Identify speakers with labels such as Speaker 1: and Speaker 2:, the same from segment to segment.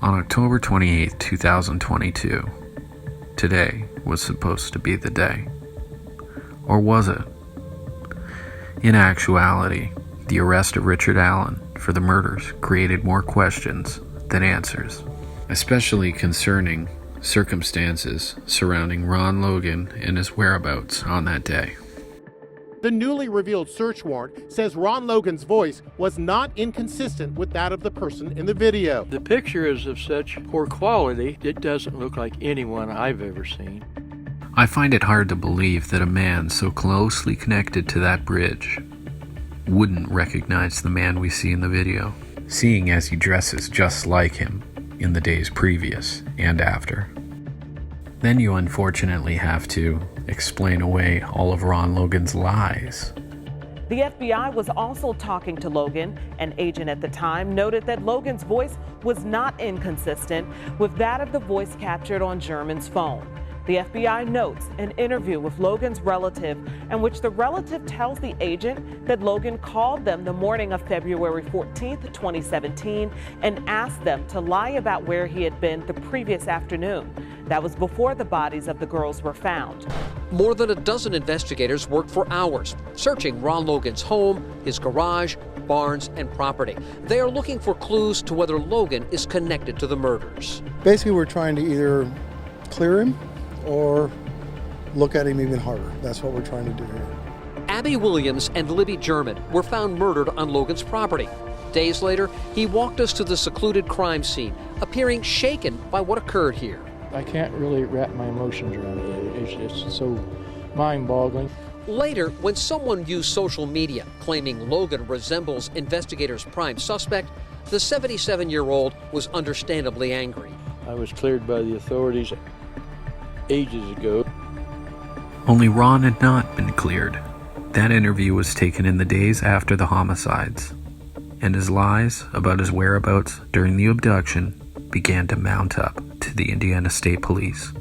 Speaker 1: On October 28, 2022, today was supposed to be the day. Or was it? In actuality, the arrest of Richard Allen for the murders created more questions than answers, especially concerning circumstances surrounding Ron Logan and his whereabouts on that day.
Speaker 2: The newly revealed search warrant says Ron Logan's voice was not inconsistent with that of the person in the video.
Speaker 3: The picture is of such poor quality, it doesn't look like anyone I've ever seen.
Speaker 1: I find it hard to believe that a man so closely connected to that bridge wouldn't recognize the man we see in the video, seeing as he dresses just like him in the days previous and after. Then you unfortunately have to explain away all of Ron Logan's lies.
Speaker 4: The FBI was also talking to Logan. An agent at the time noted that Logan's voice was not inconsistent with that of the voice captured on German's phone. The FBI notes an interview with Logan's relative in which the relative tells the agent that Logan called them the morning of February 14th, 2017, and asked them to lie about where he had been the previous afternoon. That was before the bodies of the girls were found.
Speaker 5: More than a dozen investigators worked for hours, searching Ron Logan's home, his garage, barns, and property. They are looking for clues to whether Logan is connected to the murders.
Speaker 6: Basically, we're trying to either clear him or look at him even harder. That's what we're trying to do here.
Speaker 5: Abby Williams and Libby German were found murdered on Logan's property. Days later, he walked us to the secluded crime scene, appearing shaken by what occurred here.
Speaker 3: I can't really wrap my emotions around it. It's just so mind-boggling.
Speaker 5: Later, when someone used social media claiming Logan resembles investigators' prime suspect, the 77-year-old was understandably angry.
Speaker 3: I was cleared by the authorities ages ago.
Speaker 1: Only Ron had not been cleared. That interview was taken in the days after the homicides, and his lies about his whereabouts during the abduction began to mount up to the Indiana State Police.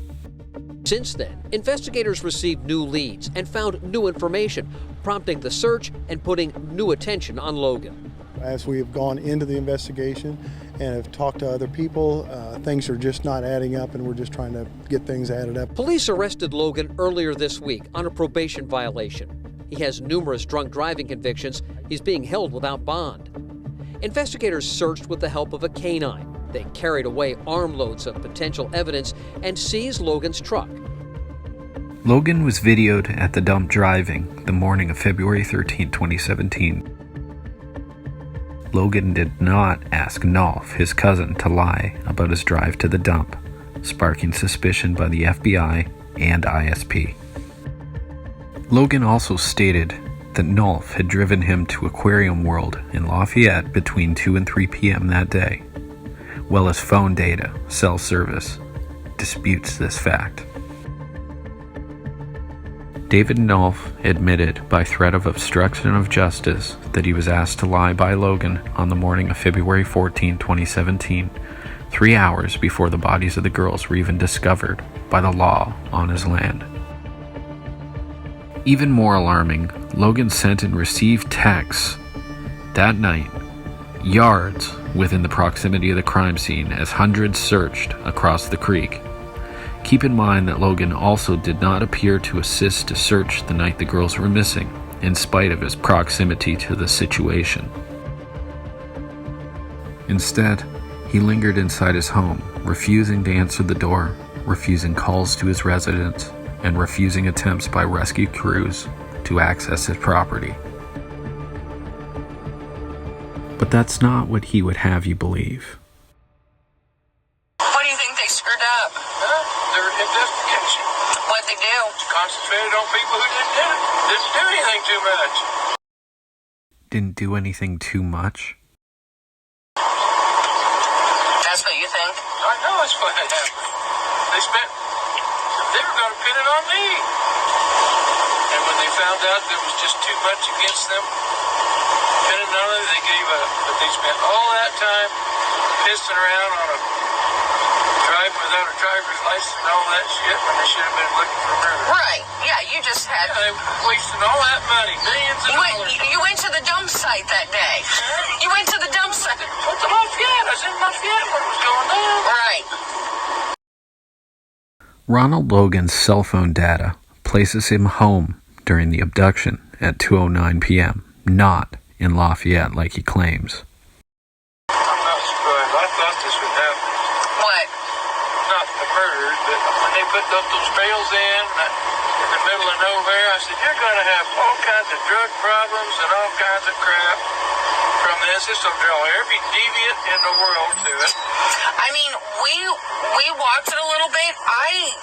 Speaker 5: Since then, investigators received new leads and found new information, prompting the search and putting new attention on Logan.
Speaker 6: As we have gone into the investigation and have talked to other people, things are just not adding up, and we're just trying to get things added up.
Speaker 5: Police arrested Logan earlier this week on a probation violation. He has numerous drunk driving convictions. He's being held without bond. Investigators searched with the help of a canine. They carried away armloads of potential evidence and seized Logan's truck.
Speaker 1: Logan was videoed at the dump driving the morning of February 13, 2017. Logan did not ask Nolf, his cousin, to lie about his drive to the dump, sparking suspicion by the FBI and ISP. Logan also stated that Nolf had driven him to Aquarium World in Lafayette between 2 and 3 p.m. that day, while his phone data, cell service, disputes this fact. David Nolf admitted by threat of obstruction of justice that he was asked to lie by Logan on the morning of February 14, 2017, 3 hours before the bodies of the girls were even discovered by the law on his land. Even more alarming, Logan sent and received texts that night, yards within the proximity of the crime scene, as hundreds searched across the creek. Keep in mind that Logan also did not appear to assist to search the night the girls were missing, in spite of his proximity to the situation. Instead, he lingered inside his home, refusing to answer the door, refusing calls to his residence, and refusing attempts by rescue crews to access his property. But that's not what he would have you believe.
Speaker 7: What do you think they screwed up?
Speaker 8: Their investigation.
Speaker 7: What'd they do?
Speaker 8: Concentrated on people who didn't do anything too much.
Speaker 1: Didn't do anything too much?
Speaker 7: That's what you think?
Speaker 8: I know it's what happened. They were going to pin it on me. And when they found out there was just too much against them, pinning on it, they gave up. But they spent all that time pissing around on a drive without a driver's license and all that shit when they should have been looking for murder.
Speaker 7: Right. Yeah, you just had...
Speaker 8: Yeah, they were wasting all that money, millions of dollars.
Speaker 7: You went to the dump site that day. You went to the dump site.
Speaker 8: What's the Lafayette? I was in Lafayette when it was going down.
Speaker 1: Ronald Logan's cell phone data places him home during the abduction at 2:09 p.m., not in Lafayette like he claims.
Speaker 8: I'm not surprised. I thought this would happen.
Speaker 7: What?
Speaker 8: Not the murders, but when they put up those trails in the middle of nowhere, I said, you're going to have all kinds of drug problems and all kinds of crap from this. This will draw every deviant in the world to it.
Speaker 7: I mean, we walked it a little bit. I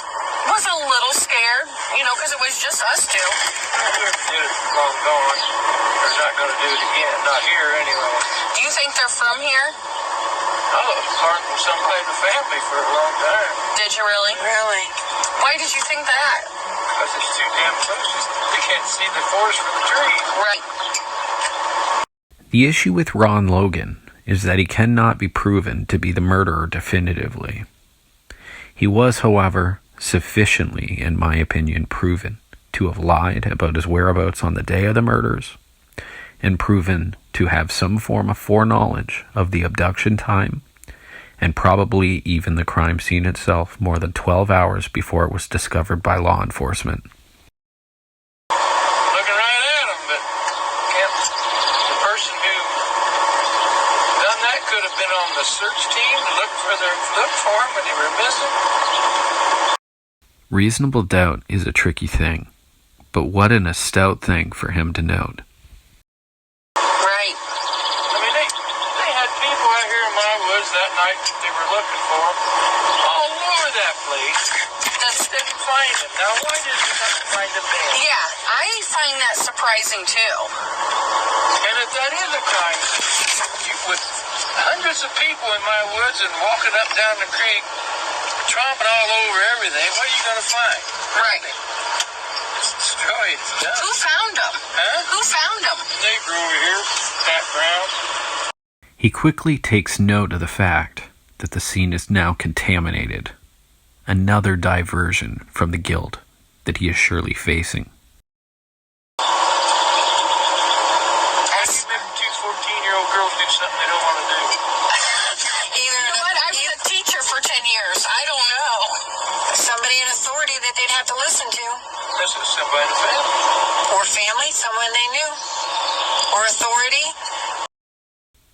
Speaker 7: was a little scared, because it was just us two.
Speaker 8: Whoever did it long gone. They're not going to do it again. Not here, anyway.
Speaker 7: Do you think they're from here?
Speaker 8: I was part of some kind of family for a long time.
Speaker 7: Did you really? Really? Why did you think that?
Speaker 8: Because it's too damn close. You can't see the forest for the trees.
Speaker 7: Right.
Speaker 1: The issue with Ron Logan is that he cannot be proven to be the murderer definitively. He was, however, sufficiently, in my opinion, proven to have lied about his whereabouts on the day of the murders, and proven to have some form of foreknowledge of the abduction time, and probably even the crime scene itself more than 12 hours before it was discovered by law enforcement.
Speaker 8: Looking right at him, but the person who done that could have been on the search team to look for him when they were missing.
Speaker 1: Reasonable doubt is a tricky thing, but what an astute thing for him to note.
Speaker 7: Right.
Speaker 8: I mean, they had people out here in my woods that night that they were looking for him all over that place. Didn't find him. Now, why did you not find him then?
Speaker 7: Yeah, I find that surprising too.
Speaker 8: And if that is a crime, with hundreds of people in my woods and walking up down the creek, tromping all over everything, what are you going to find?
Speaker 7: Right.
Speaker 8: It's destroyed. It's done.
Speaker 7: Who found him?
Speaker 8: Huh?
Speaker 7: Who found him?
Speaker 8: Neighbor over here, background.
Speaker 1: He quickly takes note of the fact that the scene is now contaminated, another diversion from the guilt that he is surely facing.
Speaker 8: How do you make two 14-year-old girls do something they don't want to do?
Speaker 7: You know what? I was a teacher for 10 years. I don't know. Somebody in authority that they'd have to listen to.
Speaker 8: This is somebody in the family.
Speaker 7: Or family, someone they knew. Or authority.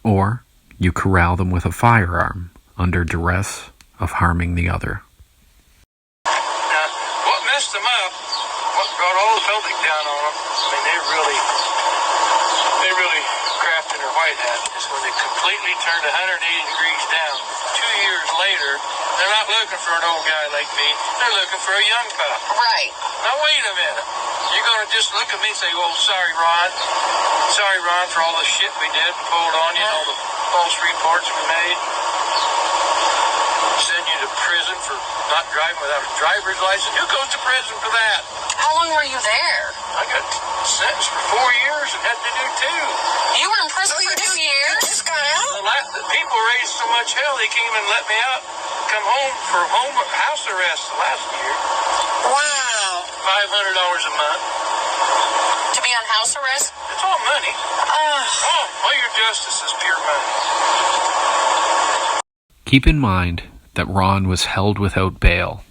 Speaker 1: Or you corral them with a firearm under duress of harming the other.
Speaker 8: Now, what messed them up, what brought all the public down on them, I mean, they really crafted their white hat, is when they completely turned 180 degrees down. 2 years later, they're not looking for an old guy like me, they're looking for a young pup.
Speaker 7: Right.
Speaker 8: Now, wait a minute. You're going to just look at me and say, oh, sorry, Ron, for all the shit we did, pulled on you, and all the false reports we made. Send you to prison for not driving without a driver's license. Who goes to prison for that?
Speaker 7: How long were you there?
Speaker 8: I got sentenced for 4 years and had to do 2.
Speaker 7: You were in prison for 2 years? You just got out?
Speaker 8: The people raised so much hell they came and let me out, come home for house arrest last year.
Speaker 7: Wow.
Speaker 8: $500 a month.
Speaker 7: To be on house arrest?
Speaker 8: It's all money. All your justice is pure money.
Speaker 1: Keep in mind that Ron was held without bail,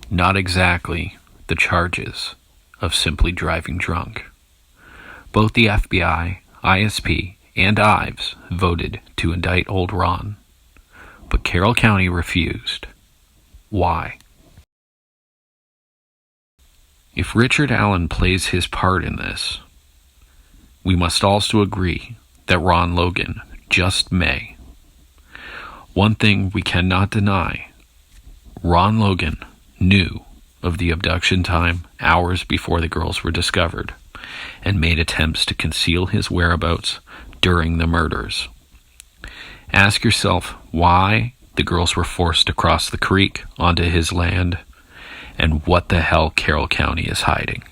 Speaker 1: not exactly the charges of simply driving drunk. Both the FBI, ISP, and Ives voted to indict old Ron, but Carroll County refused. Why? If Richard Allen plays his part in this, we must also agree that Ron Logan just may. One thing we cannot deny, Ron Logan knew of the abduction time hours before the girls were discovered and made attempts to conceal his whereabouts during the murders. Ask yourself why the girls were forced to cross the creek onto his land and what the hell Carroll County is hiding.